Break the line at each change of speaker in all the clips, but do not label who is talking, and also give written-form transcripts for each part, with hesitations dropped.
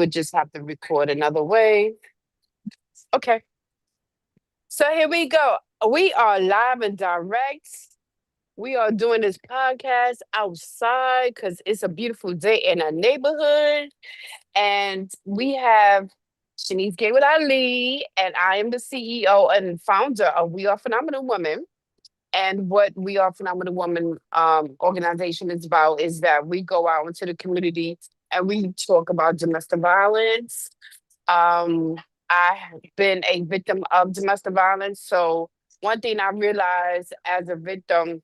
Would just have to record another way. Okay. So here we go. We are live and direct. We are doing this podcast outside because it's a beautiful day in our neighborhood. And we have Shanice Gayward Ali, and I am the CEO and founder of We Are Phenomenal Women. And what We Are Phenomenal Women organization is about is that we go out into the community and we talk about domestic violence. Um, I have been a victim of domestic violence. So one thing I realized as a victim,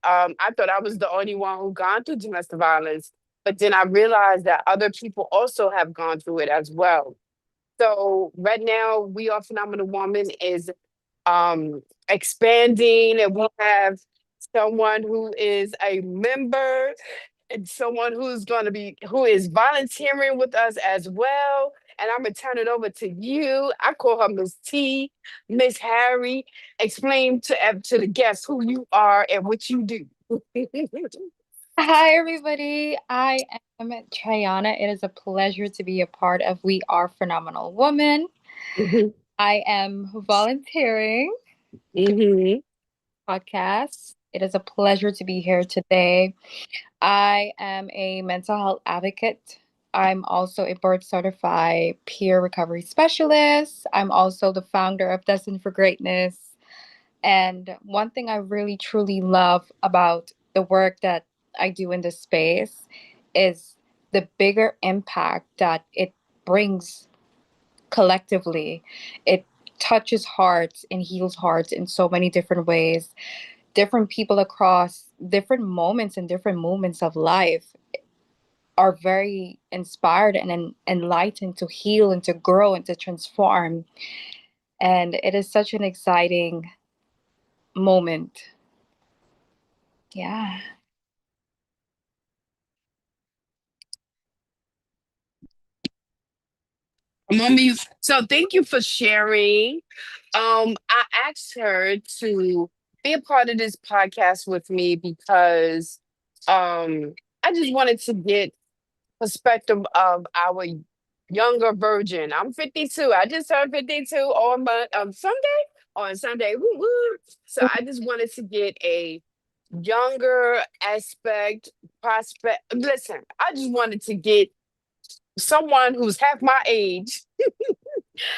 I thought I was the only one who gone through domestic violence, but then I realized that other people also have gone through it as well. So right now, We Are Phenomenal Woman is expanding, and we have someone who is a member and someone who is volunteering with us as well. And I'm gonna turn it over to you. I call her Miss T, Miss Harry. Explain to the guests who you are and what you do.
Hi, everybody. I am Triana. It is a pleasure to be a part of We Are Phenomenal Women.
Mhm,
I am volunteering
mhm.
podcast. It is a pleasure to be here today. I am a mental health advocate. I'm also a board certified peer recovery specialist. I'm also the founder of Destined for Greatness. And one thing I really truly love about the work that I do in this space is the bigger impact that it brings collectively. It touches hearts and heals hearts in so many different ways. Different people across different moments and different moments of life are very inspired and enlightened to heal and to grow and to transform. And it is such an exciting moment. Yeah.
Mommy, so thank you for sharing. I asked her to be a part of this podcast with me because I just wanted to get perspective of our younger virgin. I'm 52. I just turned 52 on Sunday. Woo woo. So I just wanted to get a younger aspect prospect. Listen, I just wanted to get someone who's half my age.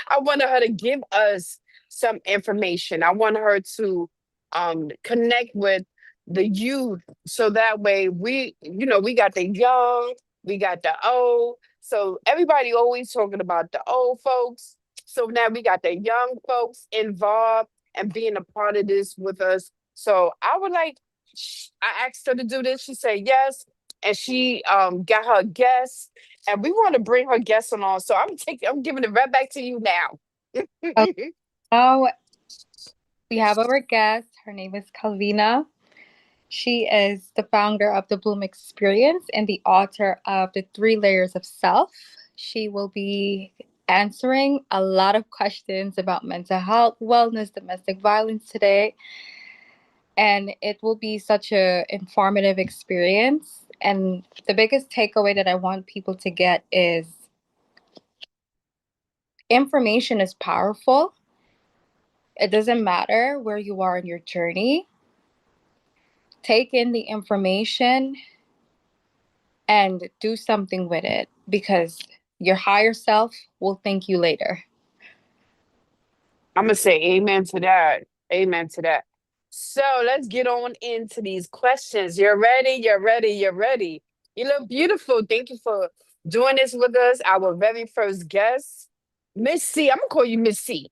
I wanted her to give us some information. I want her to connect with the youth so that way we got the young, we got the old. So everybody always talking about the old folks. So now we got the young folks involved and being a part of this with us. So I asked her to do this. She said yes. And she got her guests and we want to bring her guests along. So I'm giving it right back to you now.
Okay. Now we have our guest. Her name is Calvina. She is the founder of the Bloom Experience and the author of The Three Layers of Self. She will be answering a lot of questions about mental health, wellness, domestic violence today. And it will be such a informative experience. And the biggest takeaway that I want people to get is information is powerful. It doesn't matter where you are in your journey. Take in the information and do something with it because your higher self will thank you later.
I'm gonna say amen to that. Amen to that. So let's get on into these questions. You're ready. You're ready. You're ready. You look beautiful. Thank you for doing this with us. Our very first guest, Miss C. I'm gonna call you Miss C.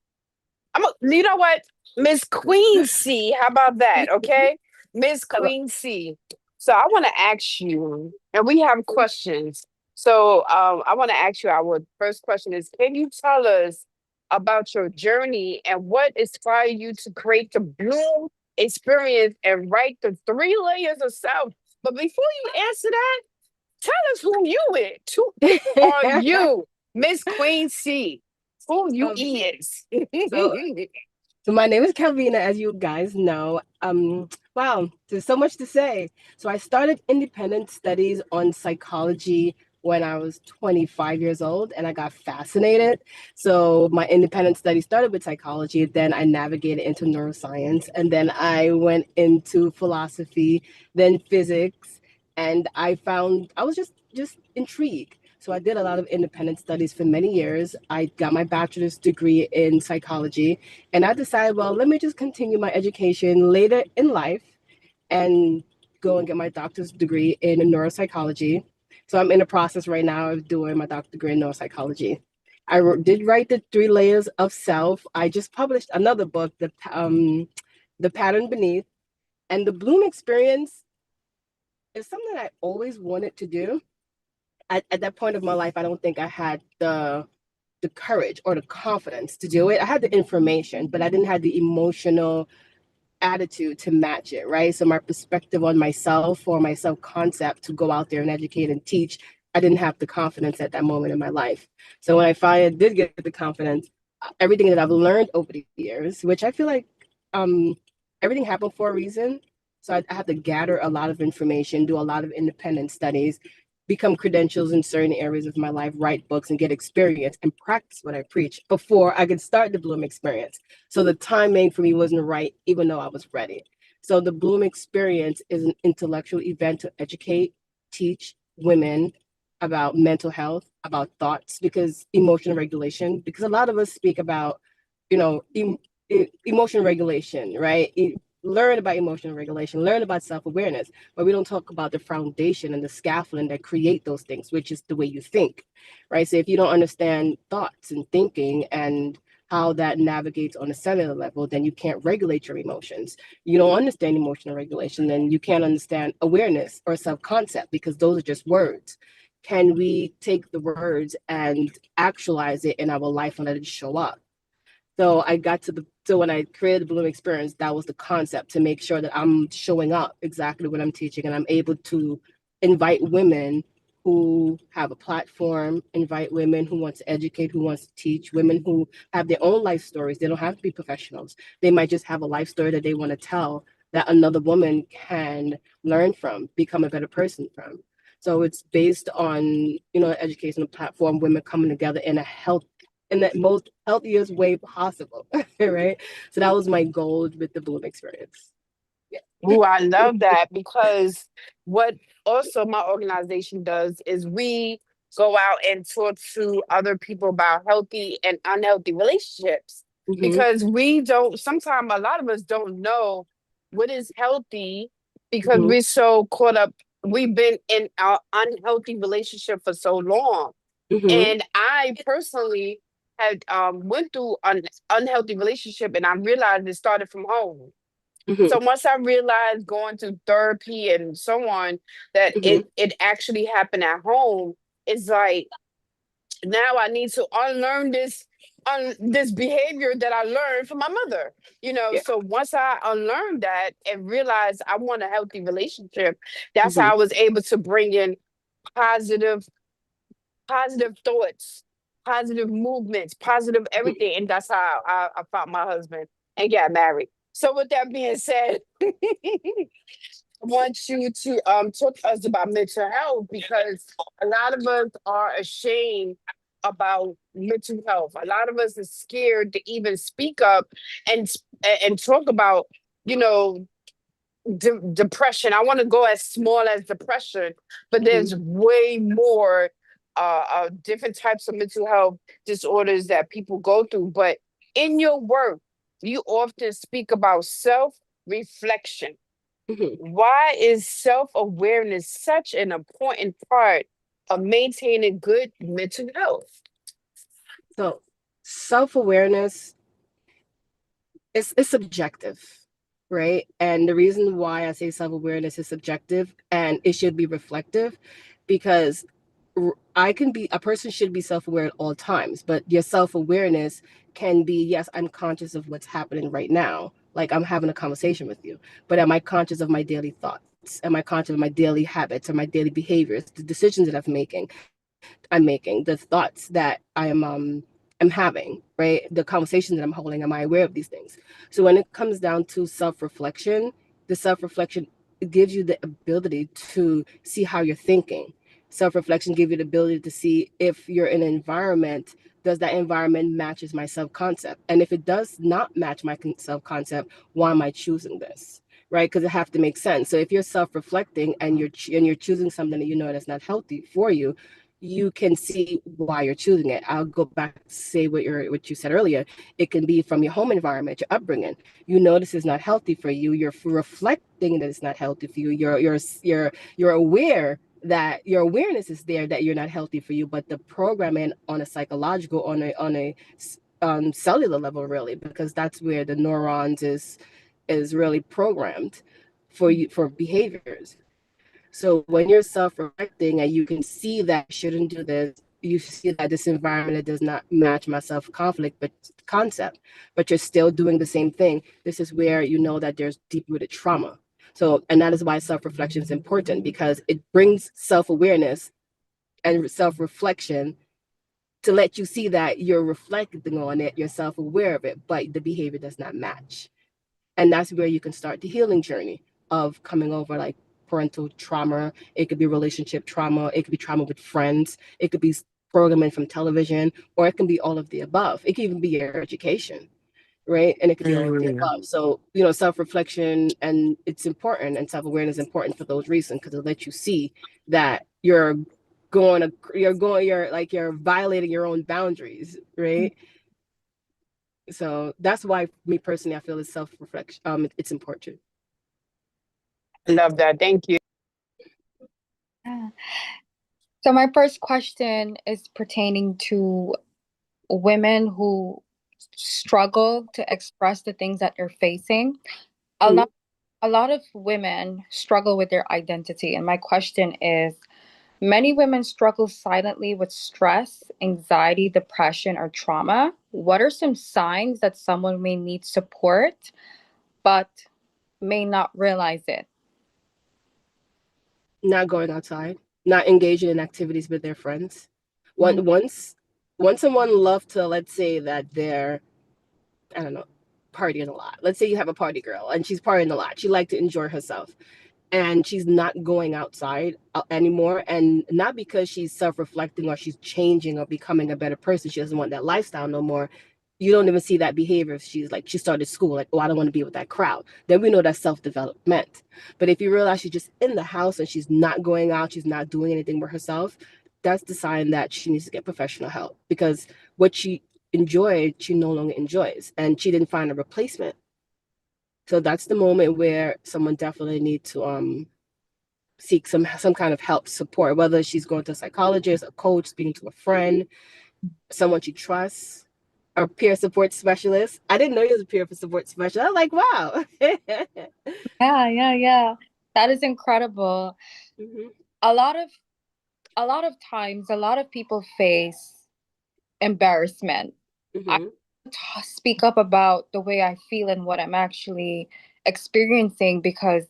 You know what, Miss Queen C. How about that? Okay, Miss
Hello.
Queen C. So I want to ask you, and we have questions. So I want to ask you. Our first question is: can you tell us about your journey and what inspired you to create the Bloom experience and write the three layers of self? But before you answer that, tell us who you is. Who are you, Miss Queen C? Who you
um,
is?
so, so my name is Calvina, as you guys know. Wow, there's so much to say. So I started independent studies on psychology when I was 25 years old, and I got fascinated. So my independent study started with psychology, then I navigated into neuroscience, and then I went into philosophy, then physics, and I found I was just intrigued. So I did a lot of independent studies for many years. I got my bachelor's degree in psychology, and I decided, well, let me just continue my education later in life and go and get my doctor's degree in neuropsychology. So I'm in the process right now of doing my doctorate degree in neuropsychology. Did write the 3 layers of self. I just published another book, the pattern beneath, and the Bloom experience is something I always wanted to do. At that point of my life, I don't think I had the courage or the confidence to do it. I had the information, but I didn't have the emotional attitude to match it, right? So my perspective on myself or my self concept to go out there and educate and teach, I didn't have the confidence at that moment in my life. So when I finally did get the confidence, everything that I've learned over the years, which I feel like um, everything happened for a reason. So I have to gather a lot of information, do a lot of independent studies, become credentials in certain areas of my life, write books and get experience and practice what I preach before I could start the Bloom experience. So the timing for me wasn't right, even though I was ready. So the Bloom experience is an intellectual event to educate, teach women about mental health, about thoughts, because emotional regulation, because a lot of us speak about, you know, emotional regulation, right? Learn about emotional regulation, learn about self-awareness, but we don't talk about the foundation and the scaffolding that create those things, which is the way you think, right? So if you don't understand thoughts and thinking and how that navigates on a cellular level, then you can't regulate your emotions. You don't understand emotional regulation, then you can't understand awareness or self-concept, because those are just words. Can we take the words and actualize it in our life and let it show up? So I got to so when I created the Bloom experience, that was the concept, to make sure that I'm showing up exactly what I'm teaching, and I'm able to invite women who have a platform, invite women who want to educate, who wants to teach, women who have their own life stories. They don't have to be professionals. They might just have a life story that they want to tell, that another woman can learn from, become a better person from. So it's based on, educational platform, women coming together in the most healthiest way possible, right? So that was my goal with the Bloom experience. Yeah.
Ooh, I love that because what also my organization does is we go out and talk to other people about healthy and unhealthy relationships
Mm-hmm.
because we don't, sometimes a lot of us don't know what is healthy because
Mm-hmm.
we're so caught up. We've been in our unhealthy relationship for so long.
Mm-hmm.
And I personally had went through an unhealthy relationship and I realized it started from home.
Mm-hmm.
So once I realized going to therapy and so on, that
Mm-hmm.
it actually happened at home, it's like now I need to unlearn this behavior that I learned from my mother.
Yeah.
So once I unlearned that and realized I want a healthy relationship, that's
Mm-hmm.
how I was able to bring in positive positive thoughts, positive movements, positive
Mm-hmm.
everything. And that's how I found my husband and got married. So with that being said, I want you to talk to us about mental health because a lot of us are ashamed about mental health. A lot of us are scared to even speak up and and talk about, you know, depression. I want to go as small as depression, but
Mm-hmm.
there's way more different types of mental health disorders that people go through. But in your work, you often speak about self reflection.
Mm-hmm.
Why is self awareness such an important part of maintaining good mental health?
So self-awareness is subjective, right? And the reason why I say self-awareness is subjective and it should be reflective, because I can be a person should be self-aware at all times, but your self-awareness can be, yes, I'm conscious of what's happening right now. Like I'm having a conversation with you, but am I conscious of my daily thoughts? Am I conscious of my daily habits or my daily behaviors, the decisions that I'm making, the thoughts that I'm having, right? The conversations that I'm holding, am I aware of these things? So when it comes down to self-reflection, the self-reflection, it gives you the ability to see how you're thinking, Self-reflection gives you the ability to see if you're in an environment, does that environment matches my self-concept? And if it does not match my self-concept, why am I choosing this? Right? Because it have to make sense. So if you're self-reflecting and you're choosing something that you know that's not healthy for you, you can see why you're choosing it. I'll go back to say what you said earlier. It can be from your home environment, your upbringing. You know this is not healthy for you. You're reflecting that it's not healthy for you. You're aware that your awareness is there that you're not healthy for you, but the programming on a psychological, on a cellular level, really, because that's where the neurons is really programmed for you for behaviors. So when you're self-reflecting and you can see that I shouldn't do this, you see that this environment does not match my self-conflict but concept, but you're still doing the same thing. This is where you know that there's deep-rooted trauma. So, and that is why self-reflection is important, because it brings self-awareness and self-reflection to let you see that you're reflecting on it, you're self-aware of it, but the behavior does not match. And that's where you can start the healing journey of coming over like parental trauma. It could be relationship trauma. It could be trauma with friends. It could be programming from television, or it can be all of the above. It can even be your education, right? And it could be all of the
Mm.
above. So, self-reflection, and it's important, and self-awareness is important for those reasons, because it lets you see that you're violating your own boundaries, right? So that's why, me personally, I feel it's self-reflection. It's important.
I love that. Thank you.
Yeah. So my first question is pertaining to women who struggle to express the things that they're facing. A
Mhm.
lot a lot of women struggle with their identity, and my question is, many women struggle silently with stress, anxiety, depression, or trauma. What are some signs that someone may need support but may not realize it?
Not going outside, not engaging in activities with their friends.
Mhm.
Once someone loves to, let's say that they're, I don't know, partying a lot. Let's say you have a party girl and she's partying a lot. She likes to enjoy herself, and she's not going outside anymore, and not because she's self-reflecting or she's changing or becoming a better person. She doesn't want that lifestyle no more. You don't even see that behavior. If she's like, she started school like, oh, I don't want to be with that crowd, then we know that's self-development. But if you realize she's just in the house and she's not going out, she's not doing anything for herself, that's the sign that she needs to get professional help, because what she enjoyed, she no longer enjoys, and she didn't find a replacement. So that's the moment where someone definitely needs to seek some kind of help, support, whether she's going to a psychologist, a coach, speaking to a friend, someone she trusts, or peer support specialist. I didn't know you was a peer support specialist. I was like, wow.
Yeah, yeah, yeah. That is incredible.
Mm-hmm,
A lot of a lot of times, a lot of people face embarrassment. I
mm-hmm.
speak up about the way I feel and what I'm actually experiencing because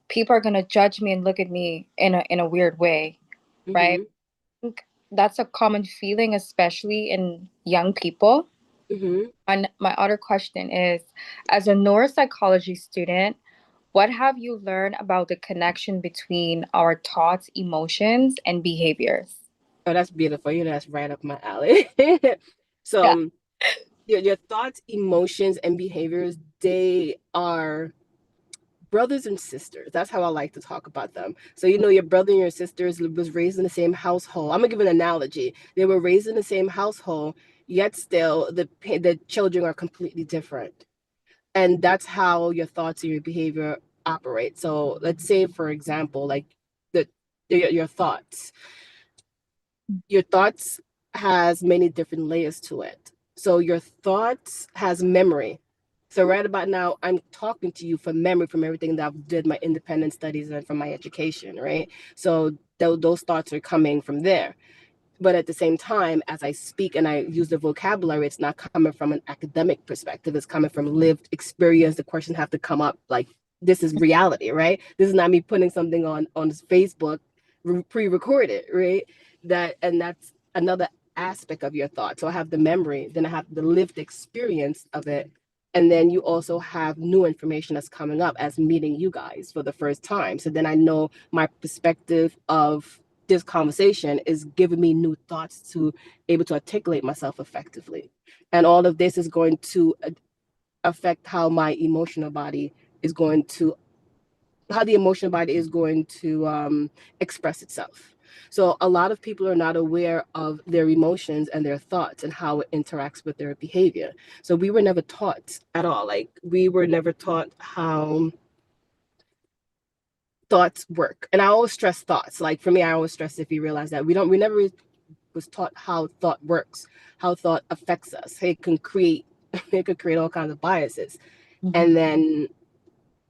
people are gonna judge me and look at me in a weird way, right?
Mm-hmm,
I think that's a common feeling, especially in young people.
mm-hmm.
And my other question is, as a neuropsychology student, what have you learned about the connection between our thoughts, emotions, and behaviors?
Oh, that's beautiful. That's right up my alley. So
Yeah.
your thoughts, emotions, and behaviors, they are brothers and sisters. That's how I like to talk about them. So your brother and your sisters was raised in the same household. I'm gonna give an analogy. They were raised in the same household, yet still the children are completely different. And that's how your thoughts and your behavior operate. So let's say, for example, like the, your thoughts. Your thoughts has many different layers to it. So your thoughts has memory. So right about now, I'm talking to you from memory, from everything that I've did my independent studies and from my education, right? So those thoughts are coming from there. But at the same time, as I speak and I use the vocabulary, it's not coming from an academic perspective. It's coming from lived experience. The question have to come up like, this is reality, right? This is not me putting something on Facebook pre-recorded, right? That's another aspect of your thought. So I have the memory, then I have the lived experience of it. And then you also have new information that's coming up as meeting you guys for the first time. So then I know my perspective of this conversation is giving me new thoughts to able to articulate myself effectively. And all of this is going to affect how my emotional body is going to how the emotional body is going to express itself. So a lot of people are not aware of their emotions and their thoughts and how it interacts with their behavior. So we were never taught at all. Like we were never taught how thoughts work. And I always stress thoughts. Like for me, I always stress if you realize that we never was taught how thought works, how thought affects us. It could create all kinds of biases.
Mhm.
And then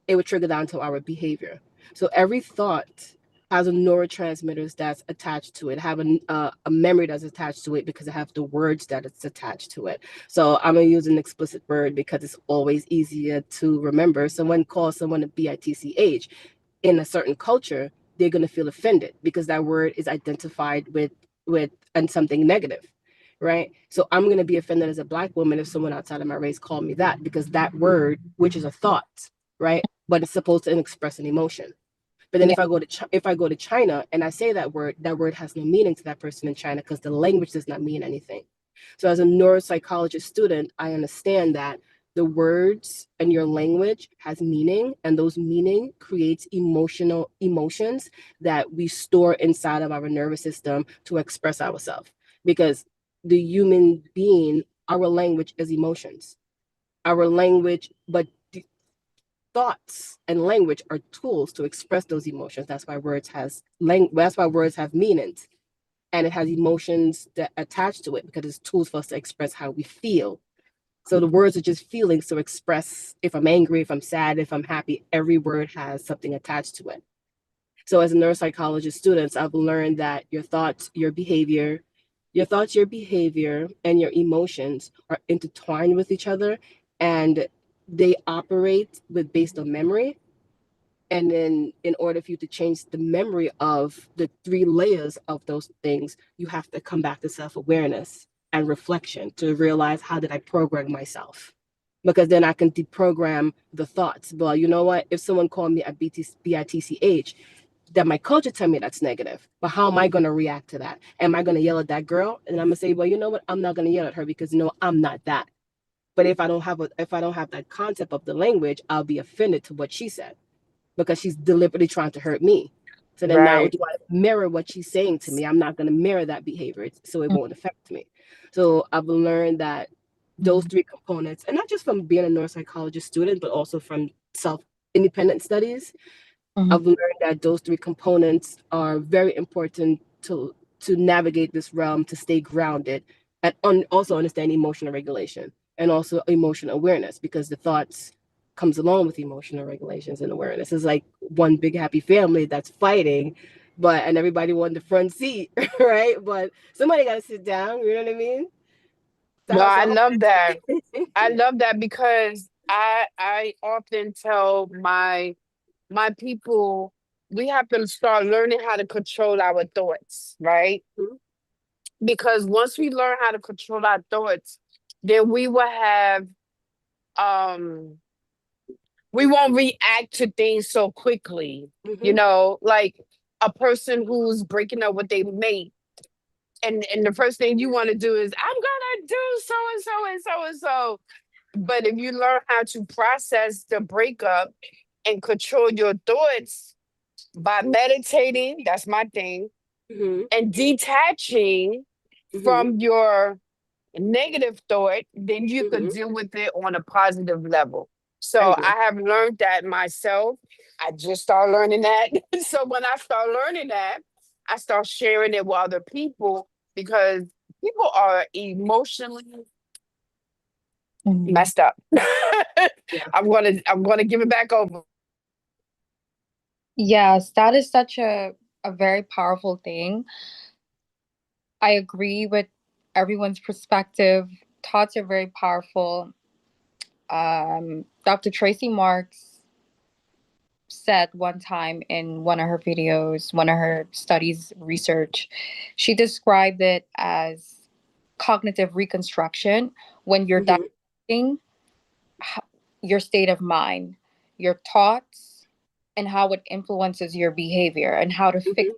it would trigger down to our behavior. So every thought has a neurotransmitters that's attached to it, have a memory that's attached to it because it have the words that it's attached to it. So I'm gonna use an explicit word because it's always easier to remember. Someone calls someone a bitch in a certain culture, they're gonna feel offended because that word is identified with and something negative, right? So I'm going to be offended as a Black woman if someone outside of my race called me that because that word, which is a thought, right, but it's supposed to express an emotion. But then
Yeah.
if I go to China and I say that word has no meaning to that person in China because the language does not mean anything. So as a neuropsychologist student, I understand that the words and your language has meaning, and those meaning creates emotions that we store inside of our nervous system to express ourselves. Because the human being, our language is emotions. Our language, but thoughts and language are tools to express those emotions. That's why words have meanings, and it has emotions that attached to it because it's tools for us to express how we feel. So the words are just feelings to express if I'm angry, if I'm sad, if I'm happy. Every word has something attached to it. So as a neuropsychologist students, I've learned that your behavior, and your emotions are intertwined with each other, and they operate with based on memory. And then in order for you to change the memory of the three layers of those things, you have to come back to self-awareness and reflection to realize, how did I program myself? Because then I can deprogram the thoughts. Well, you know what? If someone called me a bitch, that my culture tell me that's negative. But how am I going to react to that? Am I going to yell at that girl? And I'm going to say, well, you know what? I'm not going to yell at her because I'm not that. But if I don't have that concept of the language, I'll be offended to what she said because she's deliberately trying to hurt me. So then now,
Right.
do I mirror what she's saying to me? I'm not going to mirror that behavior so it won't affect me. So I've learned that those
Mhm.
three components, and not just from being a neuropsychologist student, but also from self independent studies,
Mhm.
I've learned that those three components are very important to navigate this realm, to stay grounded, and also understand emotional regulation and also emotional awareness, because the thoughts comes along with emotional regulations and awareness. It's like one big happy family that's fighting, and everybody won the front seat, right? But somebody got to sit down. You know what I mean?
No,
So
I
I hope
love that. I
yeah.
love that because I often tell my people we have to start learning how to control our thoughts, right?
Mhm.
Because once we learn how to control our thoughts, then um we won't react to things so quickly. You
Mhm.
know, like a person who's breaking up with their mate, and the first thing you want to do is I'm gonna do so and so and so and so. But if you learn how to process the breakup and control your thoughts by meditating, that's my thing,
Mhm.
and detaching
Mhm.
from your negative thought, then you could
Mhm.
deal with it on a positive level.
I
So
agree.
I have learned that myself. I just started learning that. So when I start learning that, I start sharing it with other people because people are emotionally
Mhm.
messed up.
Yeah.
I'm gonna give it back over.
Yes, that is such a very powerful thing. I agree with everyone's perspective. Thoughts are very powerful. Dr. Tracy Marks said one time in one of her videos, one of her studies research, she described it as cognitive reconstruction when you're
Mhm.
dissecting ho- your state of mind, your thoughts, and how it influences your behavior and how to fix.
Mhm.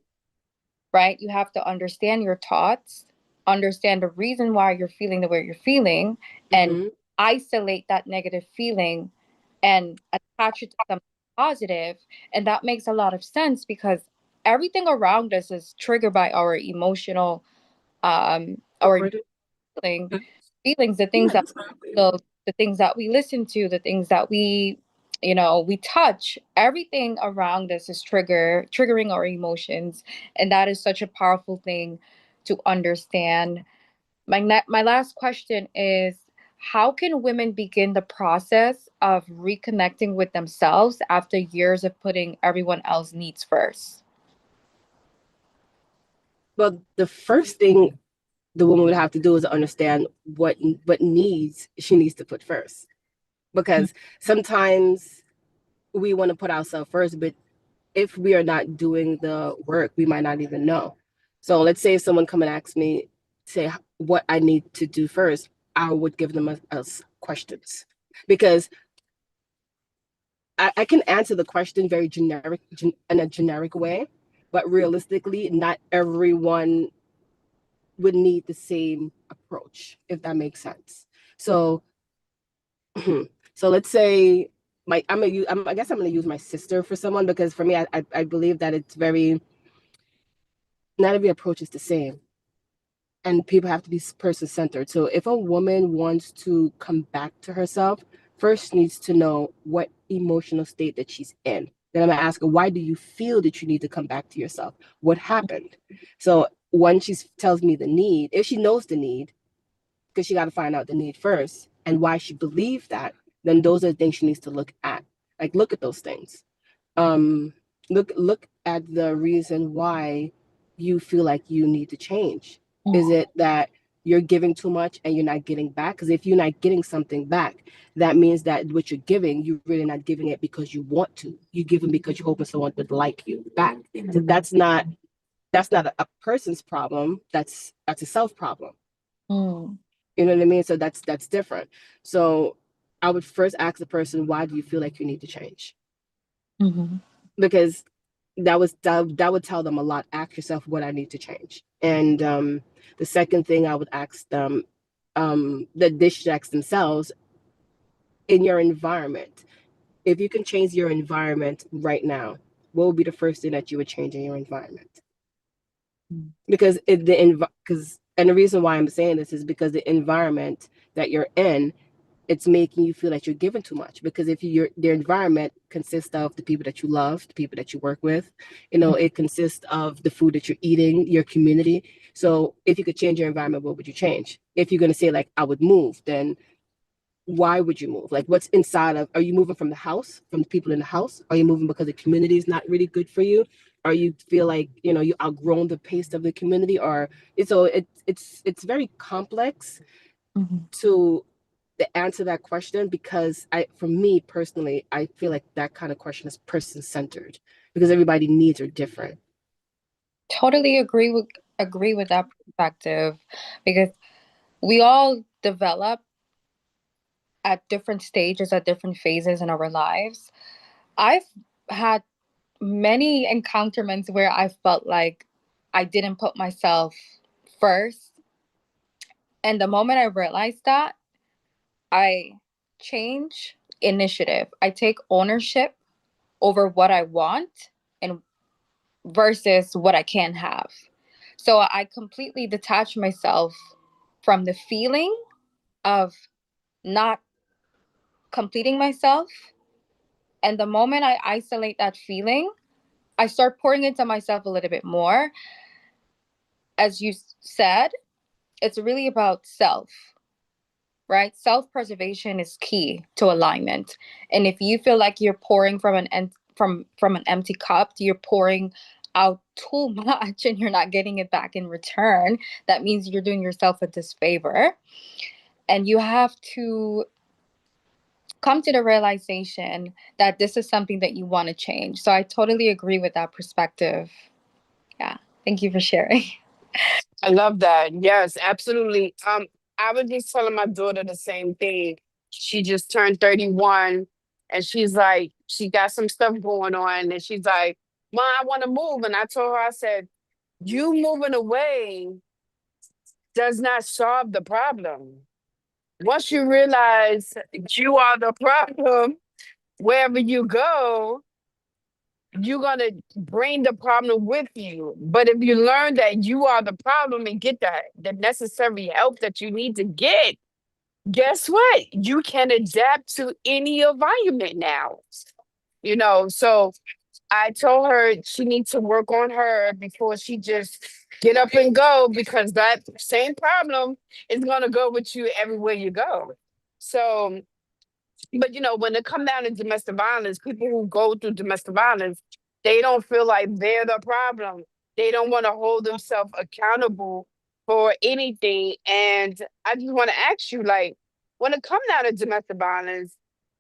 right? You have to understand your thoughts, understand the reason why you're feeling the way you're feeling, and
Mm-hmm.
isolate that negative feeling and attach it to something positive. And that makes a lot of sense because everything around us is triggered by our emotional, our
Recorded.
feeling, feelings, the things
Yeah,
that
exactly.
so the things that we listen to, the things that we touch, everything around us is triggering our emotions, and that is such a powerful thing to understand. My last question is, how can women begin the process of reconnecting with themselves after years of putting everyone else's needs first?
Well, the first thing the woman would have to do is understand what needs she needs to put first. Because sometimes we want to put ourselves first, but if we are not doing the work, we might not even know. So let's say if someone come and ask me, say what I need to do first, I would give them questions because I can answer the question very in a generic way, but realistically, not everyone would need the same approach, if that makes sense. So, so let's say I guess I'm gonna use my sister for someone because for me, I believe that it's very not every approach is the same, and people have to be person centered. So if a woman wants to come back to herself, first needs to know what emotional state that she's in. Then I'm gonna ask her, why do you feel that you need to come back to yourself? What happened? So when she tells me the need, if she knows the need, because she got to find out the need first and why she believes that, then those are the things she needs to look at. Like look at those things. Um, look at the reason why you feel like you need to change. Is it that you're giving too much and you're not getting back? Because if you're not getting something back, that means that what you're giving, you're really not giving it because you want to. You give them because you're hoping someone would like you back. So that's not a person's problem. That's a self problem.
Mm.
You know what I mean? So that's different. So I would first ask the person, why do you feel like you need to change?
Mhm.
Because that would tell them a lot. Ask yourself what I need to change. And the second thing I would ask them, that they should ask themselves, in your environment, if you can change your environment right now, what would be the first thing that you would change in your environment? Because and the reason why I'm saying this is because the environment that you're in, it's making you feel that you're giving too much. Because if their environment consists of the people that you love, the people that you work with, it consists of the food that you're eating, your community. So if you could change your environment, what would you change? If you're going to say like I would move, then why would you move? Like what's inside of, are you moving from the house, from the people in the house? Are you moving because the community is not really good for you? Or you feel like, you outgrown the pace of the community? Or so it's very complex
Mhm.
to answer that question, because for me personally, I feel like that kind of question is person centered because everybody needs are different.
Totally agree with that perspective because we all develop at different stages, at different phases in our lives. I've had many encounterments where I felt like I didn't put myself first. And the moment I realized that, I change initiative. I take ownership over what I want and versus what I can have. So I completely detach myself from the feeling of not completing myself. And the moment I isolate that feeling, I start pouring into myself a little bit more. As you said, it's really about self, right? Self preservation is key to alignment. And if you feel like you're pouring from an empty cup, you're pouring out too much and you're not getting it back in return, that means you're doing yourself a disfavor. And you have to come to the realization that this is something that you want to change. So I totally agree with that perspective. Yeah. Thank you for sharing.
I love that. Yes, absolutely. I was just telling my daughter the same thing. She just turned 31 and she's like, she got some stuff going on and she's like, Mom, I want to move. And I told her, I said, You moving away does not solve the problem. Once you realize you are the problem, wherever you go, you're going to bring the problem with you. But if you learn that you are the problem and get the necessary help that you need to get, guess what? You can adapt to any environment now. So I told her she needs to work on her before she just get up and go, because that same problem is going to go with you everywhere you go. So, but when it comes down to domestic violence, people who go through domestic violence, they don't feel like they're the problem. They don't want to hold themselves accountable for anything. And I just want to ask you, like, when it comes down to domestic violence,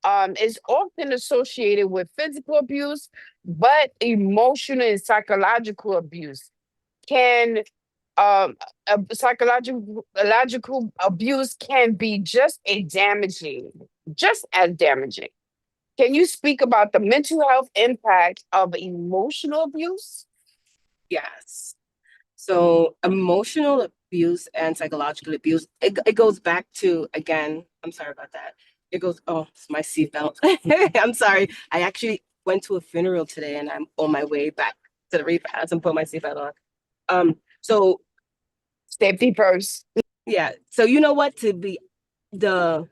it's often associated with physical abuse, but emotional and psychological abuse can psychological abuse can be just as damaging. Can you speak about the mental health impact of emotional abuse?
Yes. So emotional abuse and psychological abuse, it goes back to, again, I'm sorry about that. It goes, oh, it's my seatbelt. I'm sorry. I actually went to a funeral today and I'm on my way back to the repast and put my seatbelt on. So
Safety first.
yeah, so you know what? To be the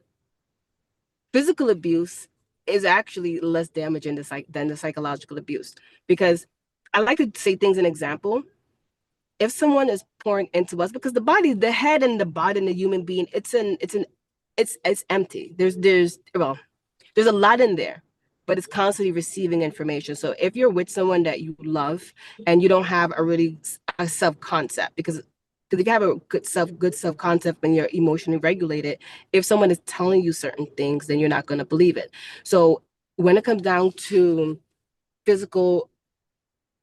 physical abuse is actually less damaging than the psychological abuse, because I like to say things an example. If someone is pouring into us, because the body, the head and the body in the human being, it's empty. There's a lot in there, but it's constantly receiving information. So if you're with someone that you love and you don't have a self concept, because if you have a good self concept and you're emotionally regulated, if someone is telling you certain things, then you're not going to believe it. So when it comes down to physical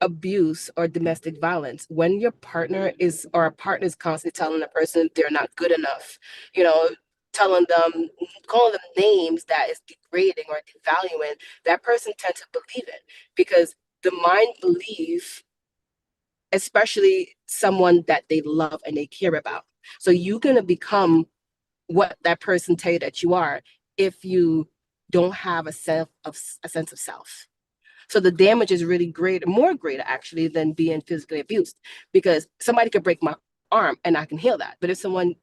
abuse or domestic violence, when your partner is or a partner is constantly telling the person they're not good enough, you know, telling them, calling them names that is degrading or devaluing, that person tends to believe it, because the mind believes, especially someone that they love and they care about. So you're gonna become what that person tell you that you are if you don't have a sense of self. So the damage is really great, more greater actually than being physically abused, because somebody could break my arm and I can heal that. But if someone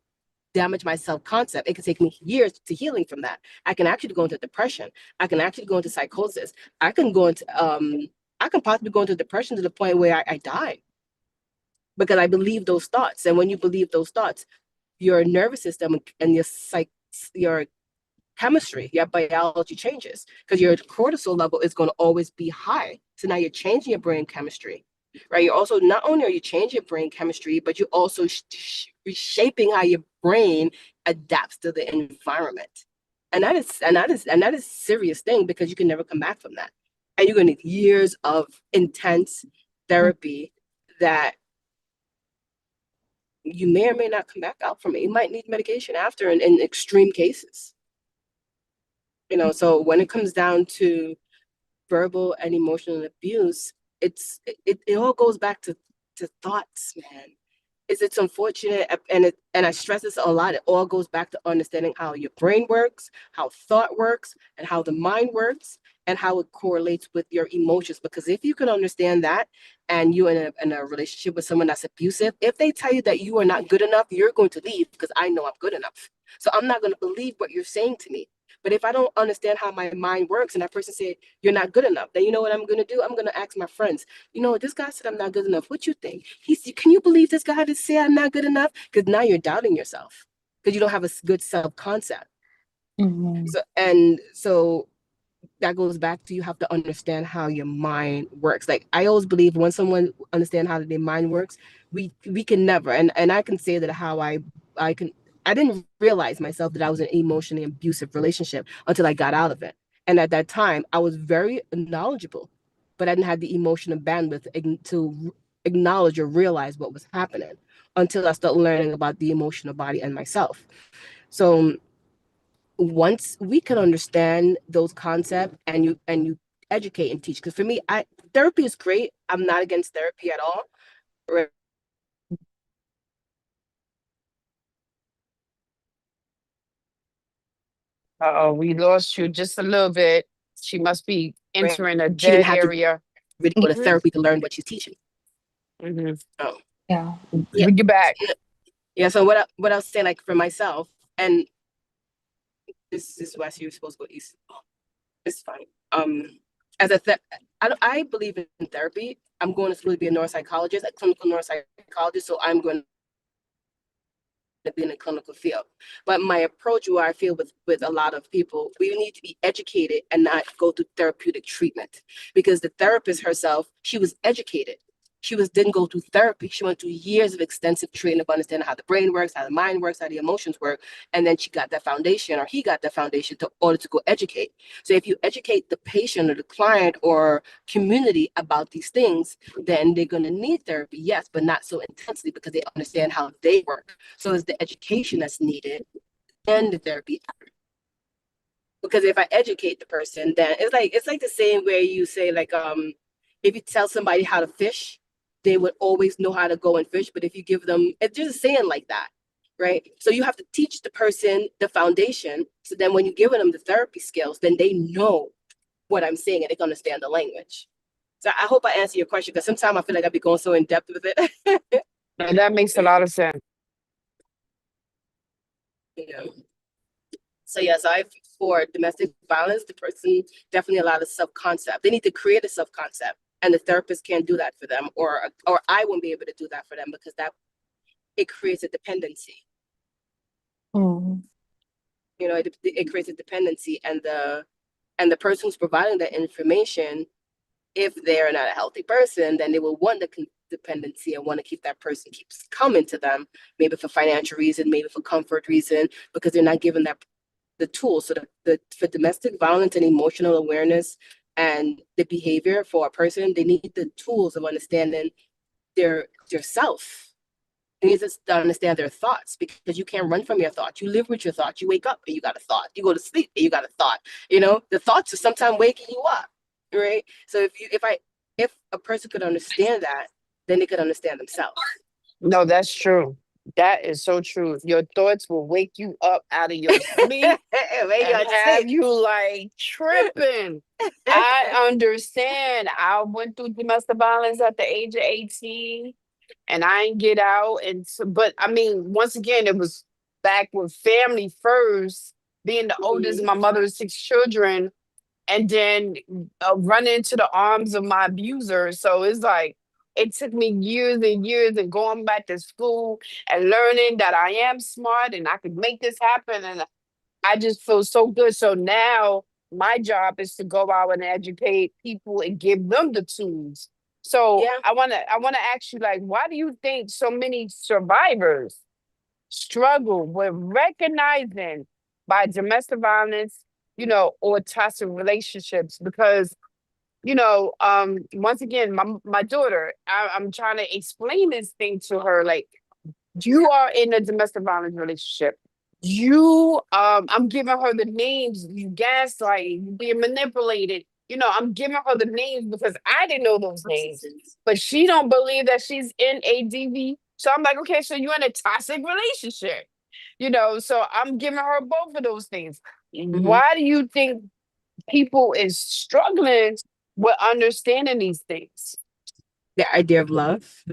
damage my self concept, it can take me years to healing from that. I can actually go into depression. I can actually go into psychosis. I can possibly go into depression to the point where I die, because I believe those thoughts. And when you believe those thoughts, your nervous system and your chemistry, your biology changes, because your cortisol level is going to always be high. So now you're changing your brain chemistry, right? You're also, not only are you changing your brain chemistry, but you're also reshaping how your brain adapts to the environment. And that is serious thing, because you can never come back from that. And you're going to need years of intense therapy that you may or may not come back out from it. You might need medication after in extreme cases. So when it comes down to verbal and emotional abuse, it all goes back to thoughts, man. It's unfortunate, and I stress this a lot. It all goes back to understanding how your brain works, how thought works, and how the mind works, and how it correlates with your emotions. Because if you can understand that, and you're in a relationship with someone that's abusive, if they tell you that you are not good enough, you're going to leave, because I know I'm good enough. So I'm not going to believe what you're saying to me. But if I don't understand how my mind works, and that person said you're not good enough, then you know what I'm going to do? I'm going to ask my friends, this guy said I'm not good enough. What you think? Can you believe this guy to say I'm not good enough? Because now you're doubting yourself, because you don't have a good self concept.
Mhm.
So that goes back to, you have to understand how your mind works. Like, I always believe when someone understand how their mind works, we can never, and I can say that how I can I didn't realize myself that I was in an emotionally abusive relationship until I got out of it. And at that time, I was very knowledgeable, but I didn't have the emotional bandwidth to acknowledge or realize what was happening until I started learning about the emotional body and myself. So once we can understand those concepts, and you educate and teach, because for me, I therapy is great. I'm not against therapy at all, right?
Uh-oh, we lost you just a little bit. She must be
Right?
entering a
She didn't
dead
have to
area.
really go to
Mm-hmm.
therapy to learn what she's teaching.
Mm-hmm.
Oh,
Yeah.
yeah.
We get back.
Yeah. So what I was saying, like for myself, and this is west, you're supposed to go east. Oh, it's fine. As a I believe in therapy. I'm going to school to be a neuropsychologist, a clinical neuropsychologist. So I'm going to be in a clinical field. But my approach, where I feel with a lot of people, we need to be educated and not go through therapeutic treatment, because the therapist herself, she was educated. She didn't go through therapy. She went through years of extensive training of understanding how the brain works, how the mind works, how the emotions work, and then she got that foundation, or he got that foundation, to order to go educate. So if you educate the patient or the client or community about these things, then they're going to need therapy, yes, but not so intensely, because they understand how they work. So it's the education that's needed and the therapy. Because if I educate the person, then it's like the same way you say, like, if you tell somebody how to fish, they would always know how to go and fish. But if you give them, it's just saying like that, right? So you have to teach the person the foundation. So then when you're giving them the therapy skills, then they know what I'm saying and they can understand the language. So I hope I answer your question, because sometimes I feel like I'd be going so in depth with it.
And that makes a lot of sense.
you know. So yes, for domestic violence, the person definitely a lot of self-concept. They need to create a self-concept, and the therapist can't do that for them, or I won't be able to do that for them, because that it creates a dependency.
Mm.
It creates a dependency, and the person who's providing that information, if they're not a healthy person, then they will want the dependency and want to keep that person keeps coming to them, maybe for financial reason, maybe for comfort reason, because they're not given that the tools. So for domestic violence and emotional awareness and the behavior for a person, they need the tools of understanding their self. They need to understand their thoughts, because you can't run from your thoughts. You live with your thoughts. You wake up and you got a thought. You go to sleep and you got a thought. The thoughts are sometimes waking you up, right? So if a person could understand that, then they could understand themselves.
No, that's true. That is so true. Your thoughts will wake you up out of your sleep
Wake you
and
out to
have
sleep.
you like tripping. I understand. I went through domestic violence at the age of 18 and I didn't get out. But I mean, once again, it was back with family first, being the oldest of
Mhm.
my mother's six children, and then run into the arms of my abuser. So it's like it took me years and years and going back to school and learning that I am smart and I could make this happen. And I just feel so good. So now my job is to go out and educate people and give them the tools. So
Yeah.
I wanna ask you, like, why do you think so many survivors struggle with recognizing by domestic violence, or toxic relationships? Because, once again, my daughter, I'm trying to explain this thing to her, like, you are in a domestic violence relationship. I'm giving her the names, you gaslight, you being manipulated. I'm giving her the names because I didn't know those names, but she don't believe that she's in ADV. So I'm like, okay, so you're in a toxic relationship. So I'm giving her both of those things.
Mhm.
Why do you think people is struggling with understanding these things?
The idea of love.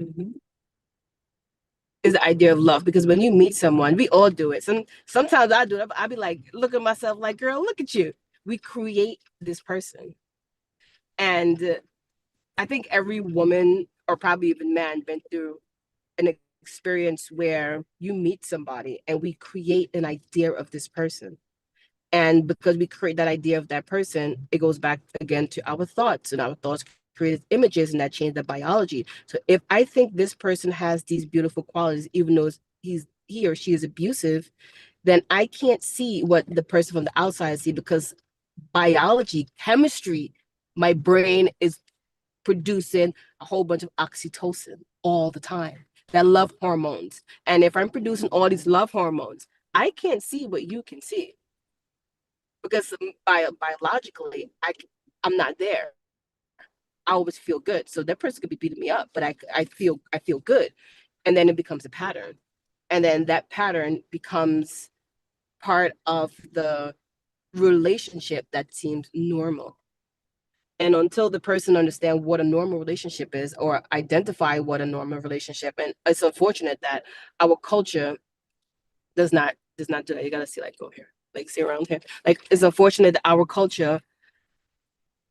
Is the idea of love, because when you meet someone, we all do it. Sometimes I do it. I'll be like, look at myself, like, girl, look at you. We create this person, and I think every woman or probably even man been through an experience where you meet somebody and we create an idea of this person. And because we create that idea of that person, it goes back again to our thoughts, and our thoughts create images, and that change the biology. So if I think this person has these beautiful qualities, even though he or she is abusive, then I can't see what the person from the outside see, because biology, chemistry, my brain is producing a whole bunch of oxytocin all the time. That love hormones. And if I'm producing all these love hormones, I can't see what you can see, because biologically, I'm not there. I always feel good. So that person could be beating me up, but I feel good. And then it becomes a pattern. And then that pattern becomes part of relationship that seems normal. And until the person understand what a normal relationship is or identify what a normal relationship, and it's unfortunate that our culture does not do that. You gotta see like go here, like see around here. Like it's unfortunate that our culture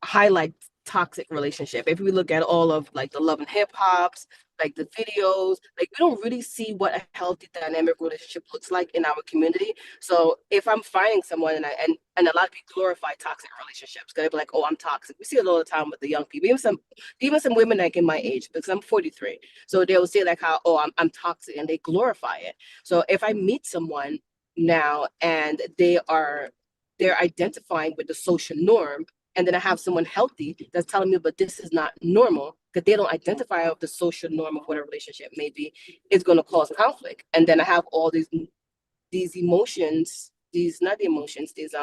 highlight toxic relationship. If we look at all of like the love and hip hops, like the videos, like we don't really see what a healthy dynamic relationship looks like in our community. So if I'm finding someone and a lot of people glorify toxic relationships, because they're like, oh, I'm toxic. We see it all the time with the young people, even some women like in my age, because I'm 43. So they'll say like how, oh, I'm toxic and they glorify it. So if I meet someone now and they're identifying with the social norm, and then I have someone healthy that's telling me, but this is not normal because they don't identify with the social norm of what a relationship may be, it's going to cause conflict. And then I have all these emotions, these not the emotions, these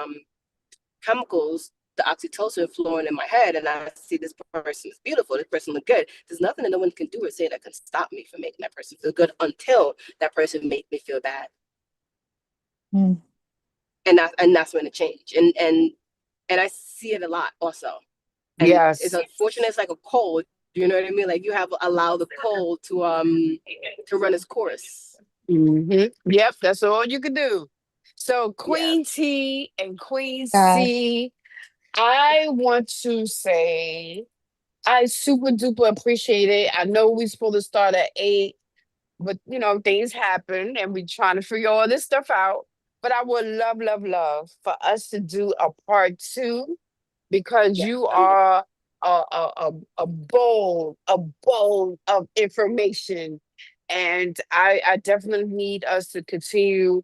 chemicals, the oxytocin flowing in my head, and I see this person is beautiful, this person look good. There's nothing that no one can do or say that can stop me from making that person feel good until that person make me feel bad.
Mm.
And that's when it changed. And I see it a lot also. And it's
Yes.
unfortunate. It's like a cold. You know what I mean? Like you have allow the cold to run its course.
Yep, that's all you can do. So
Yeah.
Queen T and Queen
Yes.
C, I want to say I super duper appreciate it. I know we're supposed to start at 8, but things happen and we trying to figure all this stuff out. But I would love, love, love for us to do a part 2 because
Yes.
you
I'm
are a bowl of information, and I definitely need us to continue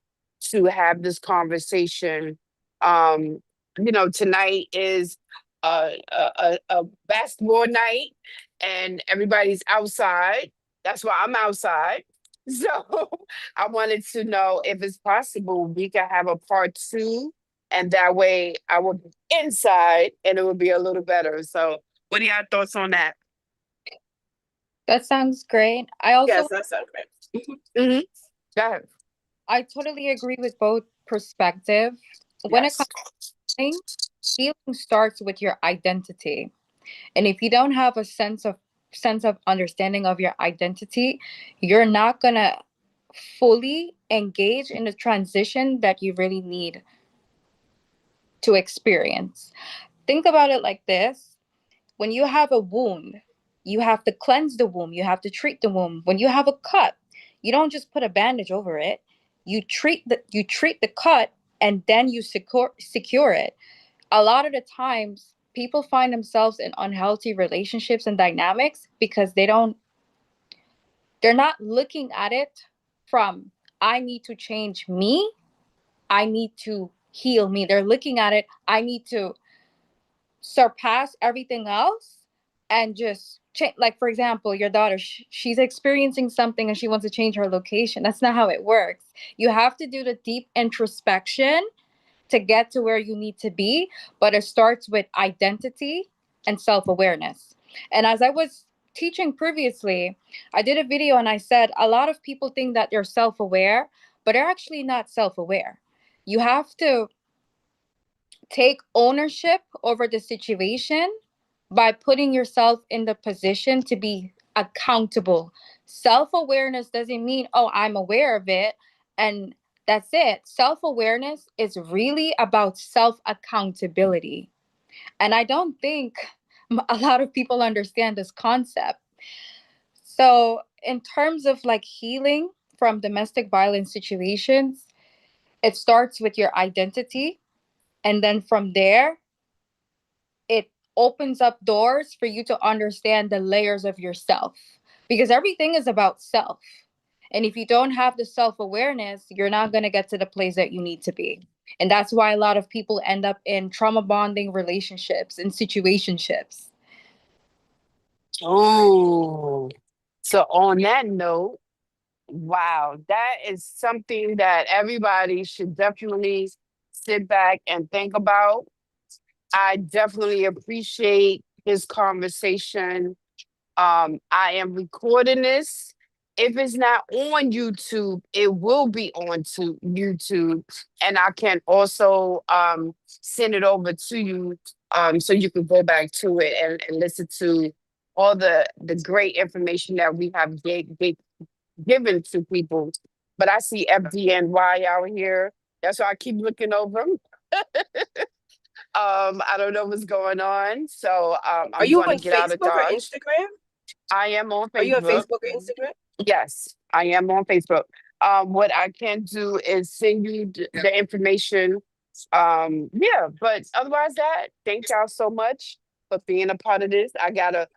to have this conversation. Um, tonight is a basketball night, and everybody's outside. That's why I'm outside. So I wanted to know if it's possible we can have a part 2, and that way I will be inside and it would be a little better. So, what are your thoughts on that?
That sounds great. I also
yes, that sounds great.
Mm-hmm. Go ahead.
I totally agree with both perspective. When it
Yes.
comes to healing, healing starts with your identity. And if you don't have a sense of understanding of your identity, you're not going to fully engage in the transition that you really need to experience. Think about it like this. When you have a wound, you have to cleanse the wound, you have to treat the wound. When you have a cut, you don't just put a bandage over it. You treat the cut, and then you secure it. A lot of the times people find themselves in unhealthy relationships and dynamics because they're not looking at it from, I need to change me, I need to heal me. They're looking at it, I need to surpass everything else and just change. Like, for example, your daughter, she's experiencing something and she wants to change her location. That's not how it works. You have to do the deep introspection to get to where you need to be, but it starts with identity and self-awareness. And as I was teaching previously, I did a video and I said a lot of people think that they're self-aware, but they're actually not self-aware. You have to take ownership over the situation by putting yourself in the position to be accountable. Self awareness doesn't mean, oh, I'm aware of it and that's it. Self awareness is really about self accountability. And I don't think a lot of people understand this concept. So, in terms of like healing from domestic violence situations, it starts with your identity. And then from there, it opens up doors for you to understand the layers of yourself, because everything is about self. And if you don't have the self awareness, you're not going to get to the place that you need to be. And that's why a lot of people end up in trauma bonding relationships and situationships.
Oh, so on that note, wow, that is something that everybody should definitely sit back and think about. I definitely appreciate this conversation. I am recording this If it's not on YouTube, it will be on to YouTube, and I can also send it over to you so you can go back to it and listen to all the great information that we have given to people. But I see FDNY out here. That's why I keep looking over 'em. I don't know what's going on, so
Are
I'm
you
going to
on
get out of
Facebook or
Dodge.
Instagram?
I am on
Are you on
Facebook.
Facebook or Instagram?
Yes, I am on Facebook. What I can do is send you the information. Yeah, but otherwise that, thank y'all so much for being a part of this. I gotta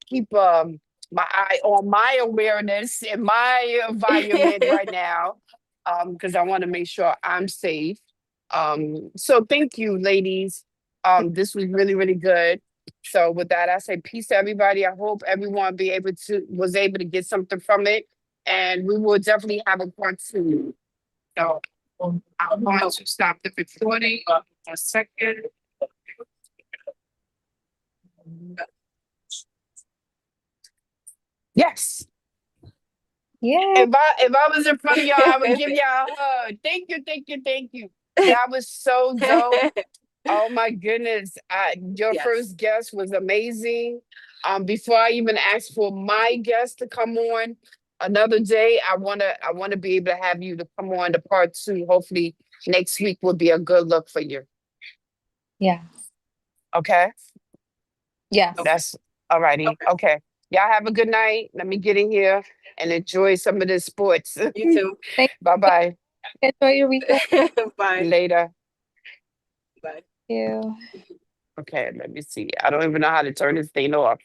keep my eye on my awareness in my environment right now. Because I want to make sure I'm safe. So thank you, ladies. This was really, really good. So with that, I say peace to everybody. I hope everyone was able to get something from it, and we will definitely have a part two. So I'm going to stop the recording a second. Yes.
Yeah.
If I was in front of y'all, I would give y'all a hug. Thank you, thank you, thank you. That was so dope. Oh my goodness. Your
Yes.
first guest was amazing. Before I even asked for my guest to come on another day, I wanna be able to have you to come on to part two. Hopefully next week will be a good look for you.
Yeah.
Okay?
Yes.
That's all righty. Okay. Y'all have a good night. Let me get in here and enjoy some of the sports.
You too.
Thank
Bye bye.
you. Enjoy your weekend.
Bye.
Later.
Bye.
You.
Okay, let me see. I don't even know how to turn this thing off.